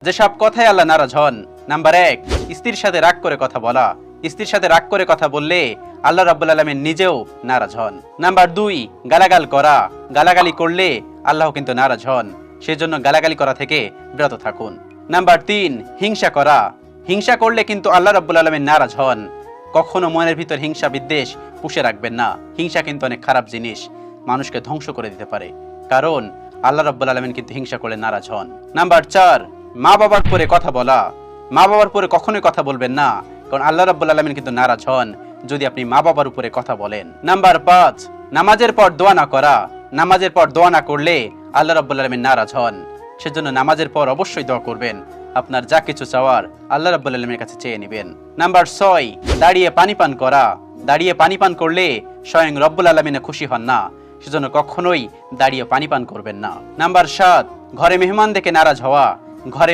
যেসব কথায় আল্লাহ নারাজ হন। নাম্বার 1, স্ত্রীর সাথে রাগ করে কথা বলা। স্ত্রীর সাথে রাগ করে কথা বললে আল্লাহ রাব্বুল আলামিন নিজেও নারাজ হন। নাম্বার 2, গালাগাল করা। গালাগালি করলে আল্লাহ কিন্তু নারাজ হন, সেজন্য গালাগালি করা থেকে বিরত থাকুন। নাম্বার 3, হিংসা করা। হিংসা করলে কিন্তু আল্লাহ রাব্বুল আলামিন নারাজ হন। কখনো মনের ভিতর হিংসা বিদ্বেষ পুষে রাখবেন না। হিংসা কিন্তু অনেক খারাপ জিনিস, মানুষকে ধ্বংস করে দিতে পারে, কারণ আল্লাহ রাব্বুল আলামিন কিন্তু হিংসা করলে নারাজ হন। নাম্বার 4, মা বাবার পরে কথা বলা। মা বাবার পরে কখনোই কথা বলবেন না, কারণ আল্লাহ রাব্বুল আলামিন কিন্তু নারাজ হন যদি আপনি মা বাবার উপরে কথা বলেন। নাম্বার 5, নামাজের পর দোয়া না করা। নামাজের পর দোয়া না করলে আল্লাহ রাব্বুল আলামিন নারাজ হন, সেজন্য নামাজের পর অবশ্যই দোয়া করবেন। আপনার যা কিছু চাওয়ার আল্লাহ রাব্বুল আলামিনের কাছে চেয়ে নেবেন। নাম্বার 6, দাঁড়িয়ে পানি পান করা। দাঁড়িয়ে পানি পান করলে স্বয়ং রব্বুল আলামিন খুশি হন না, সেজন্য কখনোই দাঁড়িয়ে পানি পান করবেন না। নাম্বার 7, ঘরে মেহমান দেখে নারাজ হওয়া। ঘরে